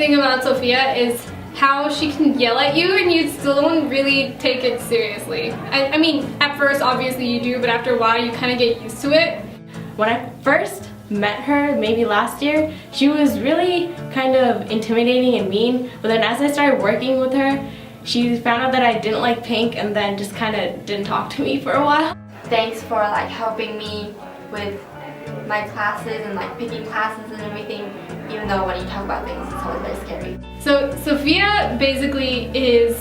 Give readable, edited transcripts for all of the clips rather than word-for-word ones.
thing about Sophia is how she can yell at you and you still don't really take it seriously. I mean, at first obviously you do, but after a while you kind of get used to it. When I first met her, maybe last year, she was really kind of intimidating and mean, but then as I started working with her, she found out that I didn't like pink and then just kind of didn't talk to me for a while. Thanks for like helping me with my classes and like picking classes and everything, even though when you talk about things it's always very scary. So Sophia basically is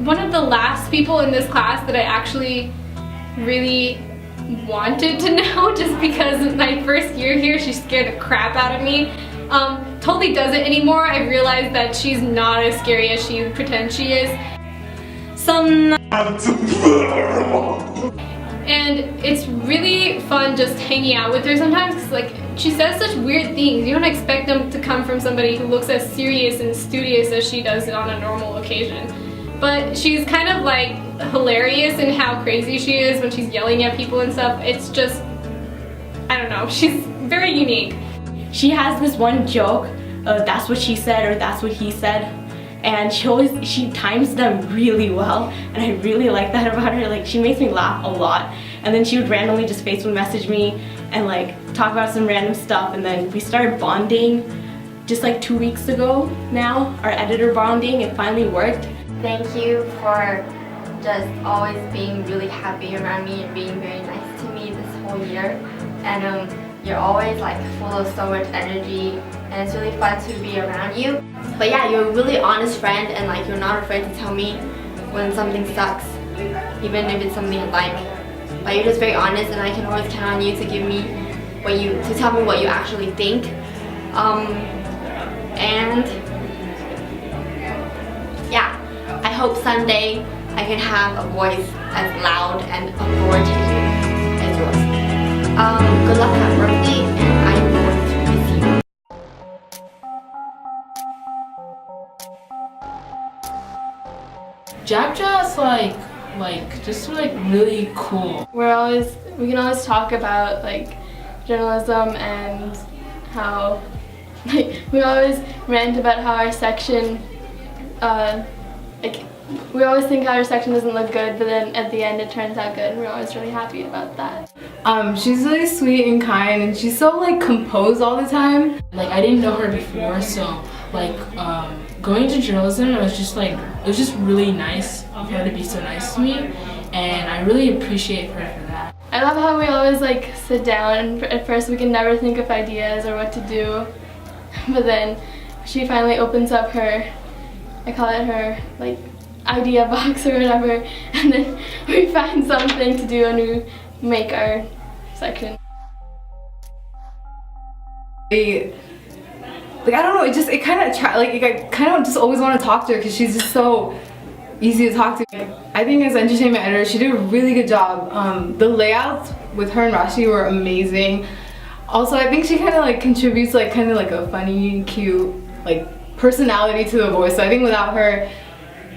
one of the last people in this class that I actually really wanted to know, just because my first year here she scared the crap out of me. Totally doesn't anymore. I realized that she's not as scary as she pretends she is. And it's really fun just hanging out with her sometimes, because like she says such weird things. You don't expect them to come from somebody who looks as serious and studious as she does on a normal occasion. But she's kind of like hilarious in how crazy she is when she's yelling at people and stuff. It's just, I don't know, she's very unique. She has this one joke, that's what she said or that's what he said. And she times them really well, and I really like that about her. Like, she makes me laugh a lot, and then she would randomly just Facebook message me and like talk about some random stuff, and then we started bonding just like 2 weeks ago now, our editor bonding. It finally worked. Thank you for just always being really happy around me and being very nice to me this whole year, and you're always like full of so much energy, and it's really fun to be around you. But yeah, you're a really honest friend, and like you're not afraid to tell me when something sucks, even if it's something I like. But you're just very honest, and I can always count on you to give me to tell me what you actually think. And yeah, I hope someday I can have a voice as loud and authoritative as yours. Good luck at birthday, and I'm going to miss you. Jabja's like just like really cool. We can always talk about like journalism and how like we always rant about how our section we always think how our section doesn't look good, but then at the end it turns out good, and we're always really happy about that. She's really sweet and kind, and she's so like composed all the time. Like, I didn't know her before, so like going to journalism, it was just really nice of her to be so nice to me, and I really appreciate her for that. I love how we always like sit down, and at first we can never think of ideas or what to do, but then she finally opens up her, I call it her like idea box or whatever, and then we find something to do and we make our section. Like, I don't know, I kind of just always want to talk to her because she's just so easy to talk to. I think as entertainment editor, she did a really good job. The layouts with her and Rashi were amazing. Also, I think she kind of like contributes like kind of like a funny, cute like personality to the voice. So I think without her,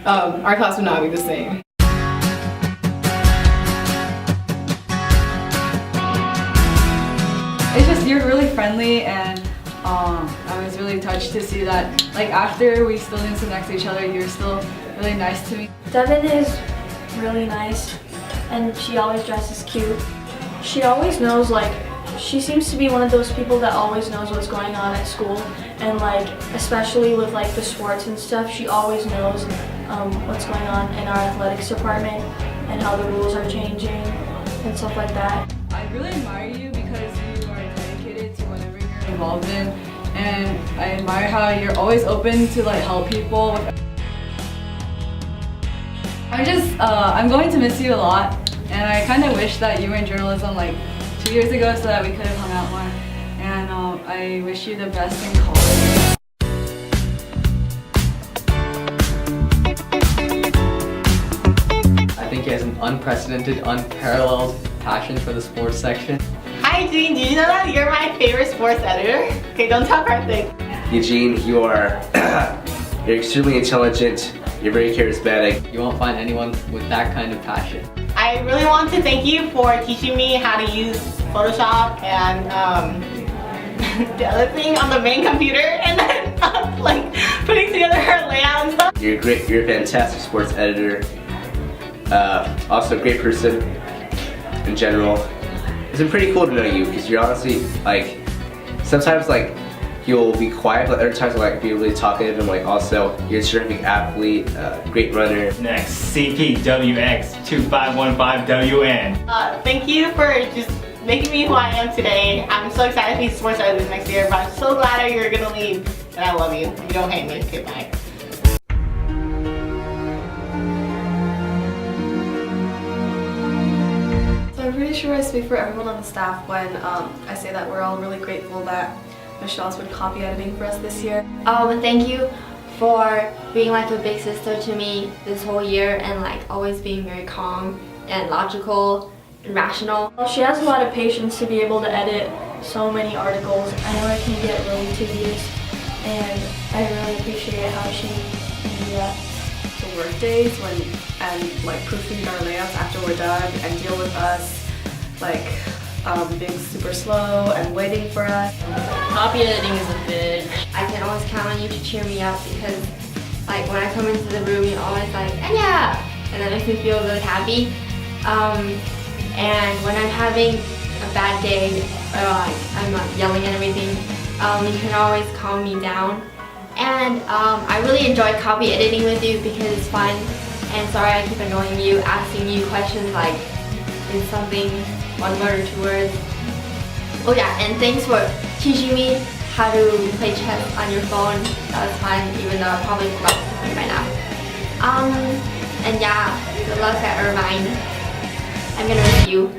our class would not be the same. It's just, you're really friendly, and I was really touched to see that like after we still didn't sit next to each other, you're still really nice to me. Devin is really nice, and she always dresses cute. She always knows, like, she seems to be one of those people that always knows what's going on at school, and like especially with like the sports and stuff, she always knows what's going on in our athletics department and how the rules are changing and stuff like that. I really admire you because you are dedicated to whatever you're involved in, and I admire how you're always open to like help people. I'm going to miss you a lot, and I kind of wish that you were in journalism like 2 years ago so that we could have hung out more, and I wish you the best in college. I think he has an unprecedented, unparalleled passion for the sports section. Hi Eugene, did you know that you're my favorite sports editor? Okay, don't tell Karthik. Eugene, you're extremely intelligent, you're very charismatic. You won't find anyone with that kind of passion. I really want to thank you for teaching me how to use Photoshop and the other thing on the main computer, and then You're great. You're a fantastic sports editor. Also a great person in general. It's been pretty cool to know you because you're honestly like sometimes like you'll be quiet, but other times you'll like be really talkative, and like also you're a terrific athlete, great runner. Next, CPWX2515WN. Thank you for just making me who I am today. I'm so excited to be sports editor next year, but I'm so glad that you're gonna leave, and I love you. You don't hate me. Okay, bye. So I'm pretty sure I speak for everyone on the staff when I say that we're all really grateful that Michelle's been copy editing for us this year. Thank you for being like a big sister to me this whole year and like always being very calm and logical and rational. Well, she has a lot of patience to be able to edit so many articles. I know it can get really tedious, and I really appreciate how she can do that. The work days when and like proofread our layouts after we're done and deal with us like being super slow and waiting for us. Copy editing is a bitch. I can always count on you to cheer me up because like when I come into the room you're always like, Anya! And that makes me feel really happy. And when I'm having a bad day or like I'm not yelling and everything, you can always calm me down. And I really enjoy copy editing with you because it's fun. And sorry I keep annoying you, asking you questions like, is something 1 word or 2 words? Oh yeah, and thanks for teaching me how to play chess on your phone. That was fun, even though I probably forgot something by now. And yeah, good luck at Irvine. I'm gonna miss you.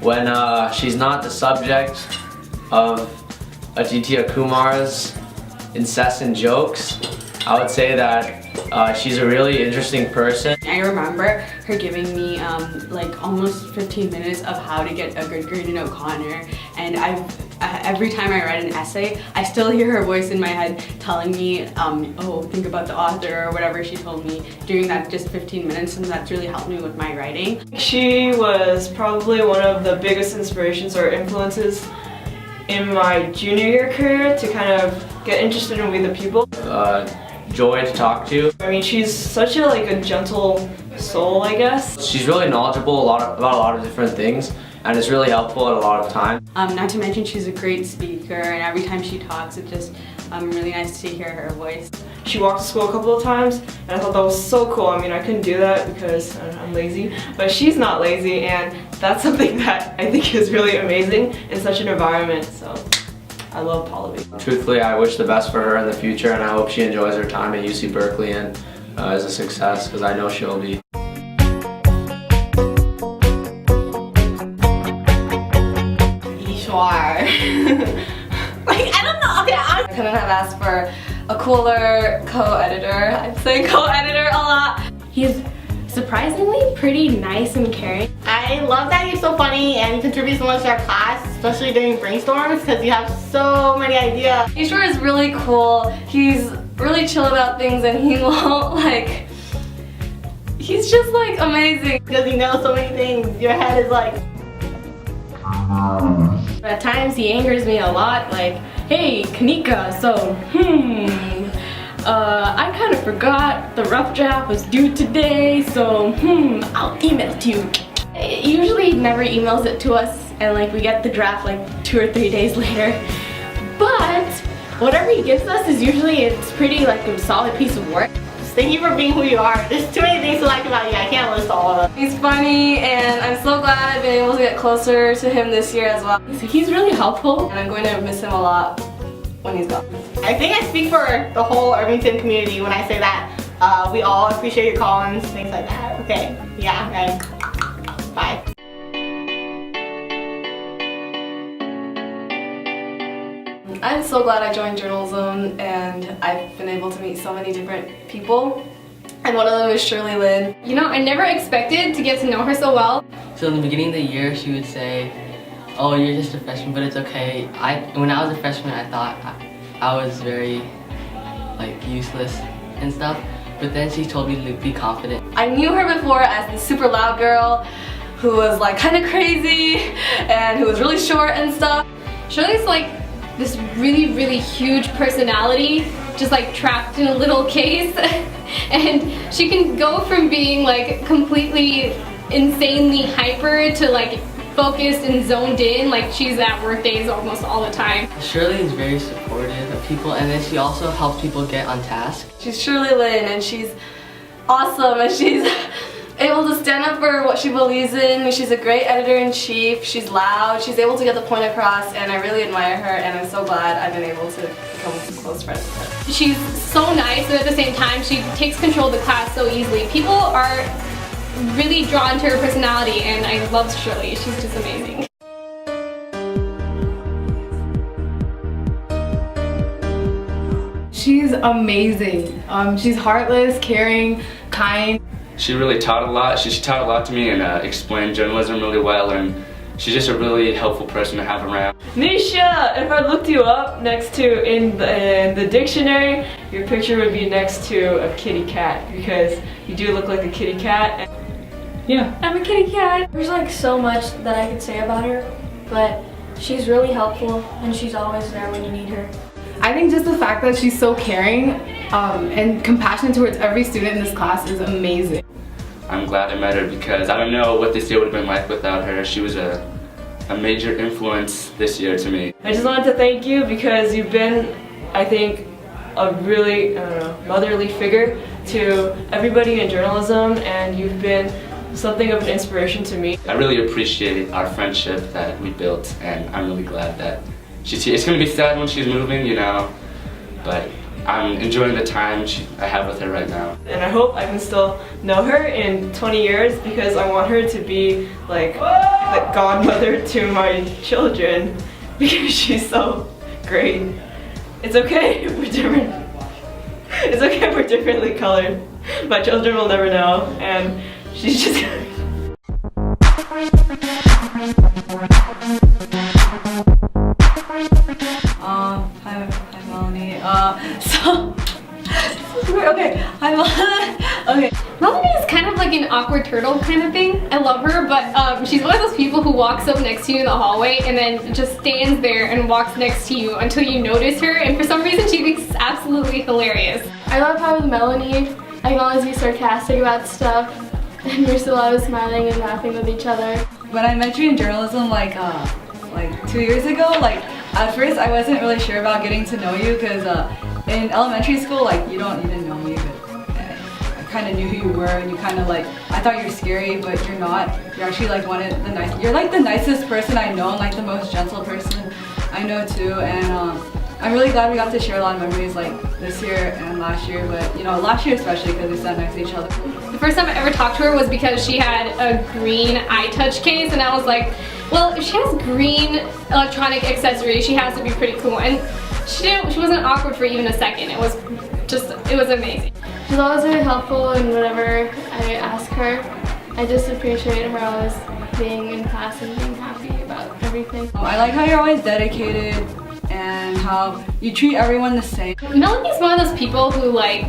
When she's not the subject of Aditya Kumar's incessant jokes, I would say that she's a really interesting person. I remember her giving me like almost 15 minutes of how to get a good grade in O'Connor, and every time I read an essay, I still hear her voice in my head telling me, oh, think about the author or whatever she told me during that just 15 minutes, and that's really helped me with my writing. She was probably one of the biggest inspirations or influences in my junior year career to kind of get interested in We the People. Joy to talk to. I mean, she's such a gentle soul, I guess. She's really knowledgeable about a lot of different things, and it's really helpful at a lot of times. Not to mention she's a great speaker, and every time she talks it's just really nice to hear her voice. She walked to school a couple of times, and I thought that was so cool. I mean, I couldn't do that because I'm lazy, but she's not lazy, and that's something that I think is really amazing in such an environment. So I love Pallavi. Truthfully, I wish the best for her in the future, and I hope she enjoys her time at UC Berkeley and is a success, because I know she'll be. Ishwar. Like, I don't know. Okay, I couldn't have asked for a cooler co-editor. I'd say co-editor a lot. He's surprisingly pretty nice and caring. I love that you're so funny and you contribute so much to our class, especially during brainstorms, because you have so many ideas. Ishwar is really cool. He's really chill about things, and he won't he's just amazing. Because you know so many things, your head is like... At times he angers me a lot, like, hey, Kanika, so, I kind of forgot the rough draft was due today, so, I'll email it to you. Usually he never emails it to us, and we get the draft 2 or 3 days later. But whatever he gives us is usually, it's pretty a solid piece of work. Thank you for being who you are. There's too many things to like about you. I can't list all of them. He's funny, and I'm so glad I've been able to get closer to him this year as well. He's really helpful, and I'm going to miss him a lot when he's gone. I think I speak for the whole Irvington community when I say that we all appreciate your call-ins, things like that. Okay, yeah, right. Bye. I'm so glad I joined journalism, and I've been able to meet so many different people. And one of them is Shirley Lynn. You know, I never expected to get to know her so well. So in the beginning of the year, she would say, oh, you're just a freshman, but it's okay. When I was a freshman, I thought I was very useless and stuff, but then she told me to be confident. I knew her before as the super loud girl who was kind of crazy and who was really short and stuff. Shirley's like this really, really huge personality, just like trapped in a little case. And she can go from being like completely insanely hyper to like focused and zoned in, like she's at work days almost all the time. Shirley is very supportive of people, and then she also helps people get on task. She's Shirley Lynn, and she's awesome, and she's able to stand up for what she believes in. She's a great editor-in-chief. She's loud. She's able to get the point across, and I really admire her, and I'm so glad I've been able to become close friends with her. She's so nice, but at the same time, she takes control of the class so easily. People are really drawn to her personality, and I love Shirley. She's just amazing. She's amazing. She's heartless, caring, kind. She really taught a lot. She taught a lot to me and explained journalism really well, and she's just a really helpful person to have around. Nisha, if I looked you up next to in the dictionary, your picture would be next to a kitty cat because you do look like a kitty cat. Yeah. I'm a kitty cat. There's like so much that I could say about her, but she's really helpful and she's always there when you need her. I think just the fact that she's so caring and compassionate towards every student in this class is amazing. I'm glad I met her because I don't know what this year would have been like without her. She was a major influence this year to me. I just wanted to thank you because you've been, I think, a really motherly figure to everybody in journalism, and you've been something of an inspiration to me. I really appreciate our friendship that we built, and I'm really glad that she's here. It's going to be sad when she's moving, you know, but I'm enjoying the time I have with her right now. And I hope I can still know her in 20 years because I want her to be like the godmother to my children because she's so great. It's okay if we're different. It's okay if we're differently colored. My children will never know, and she's just Hi Melanie. Okay, hi Melanie. Okay. Melanie is kind of like an awkward turtle kind of thing. I love her, but she's one of those people who walks up next to you in the hallway and then just stands there and walks next to you until you notice her, and for some reason she thinks it's absolutely hilarious. I love how with Melanie, I can always be sarcastic about stuff, and we're still always smiling and laughing with each other. When I met you in journalism like 2 years ago, like at first I wasn't really sure about getting to know you because in elementary school, like you don't even know me, but I kind of knew who you were, and you kind of like, I thought you were scary, but you're not. You're actually like you're like the nicest person I know and like the most gentle person I know too, and I'm really glad we got to share a lot of memories like this year and last year, but you know, last year especially because we sat next to each other. The first time I ever talked to her was because she had a green iTouch case, and I was like, well, if she has green electronic accessories, she has to be pretty cool. And she wasn't awkward for even a second. It was amazing. She's always very helpful, and whenever I ask her, I just appreciate her always being in class and being happy about everything. I like how you're always dedicated and how you treat everyone the same. Melanie's one of those people who like,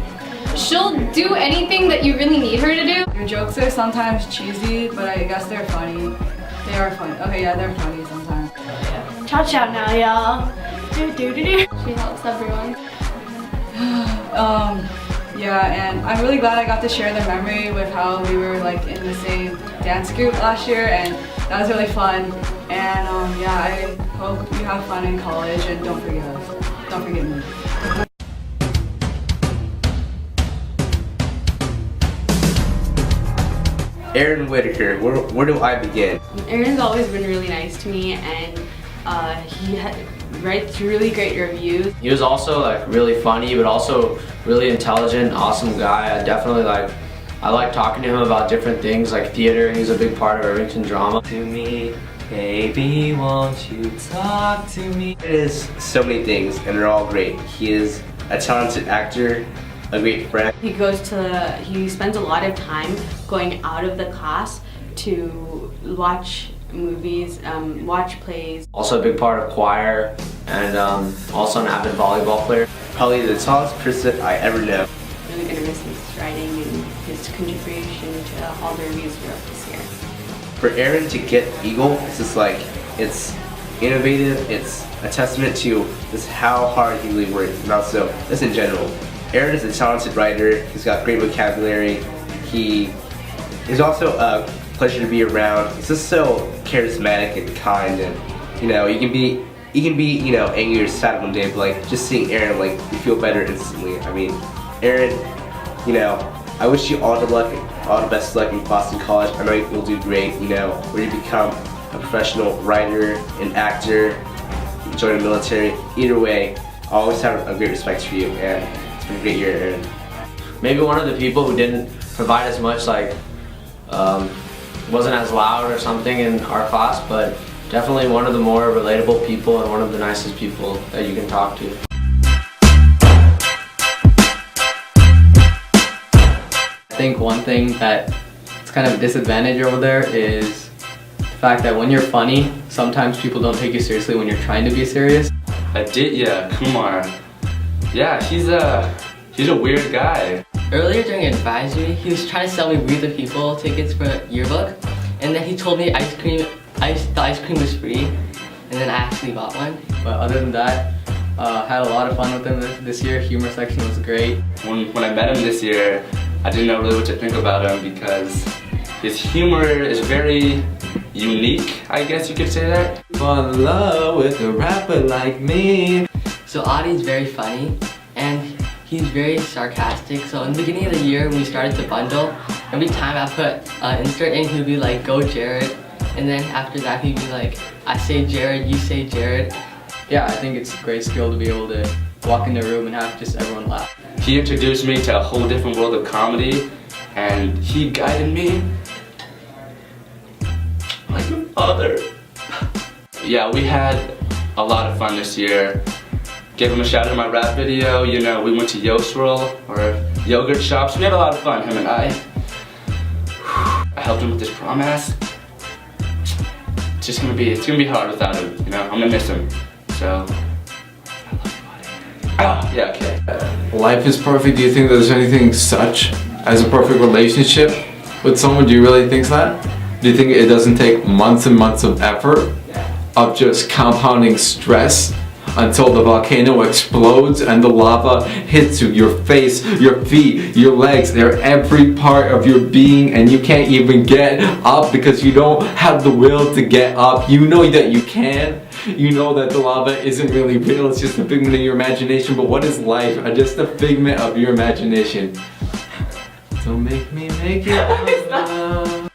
she'll do anything that you really need her to do. Your jokes are sometimes cheesy, but I guess they're funny. They are funny. Okay, yeah, they're funny sometimes. Ciao ciao now, y'all. She helps everyone. Yeah, and I'm really glad I got to share the memory with how we were like in the same dance group last year, and that was really fun. And yeah, I hope you have fun in college, and don't forget us. Don't forget me. Aaron Whitaker, where do I begin? Aaron's always been really nice to me, and he writes really great reviews. He was also like really funny, but also really intelligent, awesome guy. I like talking to him about different things like theater. He's a big part of Irvington drama. To me, baby, won't you talk to me? It is so many things, and they're all great. He is a talented actor, a great friend. He spends a lot of time going out of the class to watch movies, watch plays. Also a big part of choir, and also an avid volleyball player. Probably the tallest person I ever know. Really gonna miss his writing and his contribution to all the reviews throughout this year. For Aaron to get Eagle, it's just like, it's innovative. It's a testament to just how hard he really works, and also just in general. Aaron is a talented writer. He's got great vocabulary. He is also a pleasure to be around. He's just so charismatic and kind, and you know, you can be you know, angry or sad one day, but like just seeing Aaron, like you feel better instantly. I mean, Aaron, you know, I wish you all the luck, all the best luck in Boston College. I know you'll do great, you know, where you become a professional writer, an actor, join the military. Either way, I always have a great respect for you, and it's been a great year, Aaron. Maybe one of the people who didn't provide as much, like, wasn't as loud or something in our class, but definitely one of the more relatable people and one of the nicest people that you can talk to. I think one thing that it's kind of a disadvantage over there is the fact that when you're funny, sometimes people don't take you seriously when you're trying to be serious. Aditya Kumar. Yeah, he's a weird guy. Earlier during advisory, he was trying to sell me We the People tickets for a yearbook, and then he told me the ice cream was free, and then I actually bought one. But other than that, had a lot of fun with him this year. Humor section was great. When I met him this year, I didn't know really what to think about him because his humor is very unique, I guess you could say that. Fall in love with a rapper like me. So Adi's very funny, and he's very sarcastic. So in the beginning of the year when we started to bundle, every time I put an insert in, he would be like, "Go Jared," and then after that he'd be like, "I say Jared, you say Jared." Yeah, I think it's a great skill to be able to walk in the room and have just everyone laugh. He introduced me to a whole different world of comedy, and he guided me like a father. Yeah, we had a lot of fun this year. Gave him a shout out in my rap video. You know, we went to Yoswirl or yogurt shops. We had a lot of fun, him and I. I helped him with his prom ask. It's gonna be hard without him. You know, I'm gonna miss him. So, I love you, buddy. Yeah, okay. Life is perfect. Do you think there's anything such as a perfect relationship with someone? Do you really think that? Do you think it doesn't take months and months of effort of just compounding stress until the volcano explodes and the lava hits you, your face, your feet, your legs, they're every part of your being, and you can't even get up because you don't have the will to get up. You know that you can. You know that the lava isn't really real, it's just a figment of your imagination. But what is life? Just a figment of your imagination. Don't make me make it.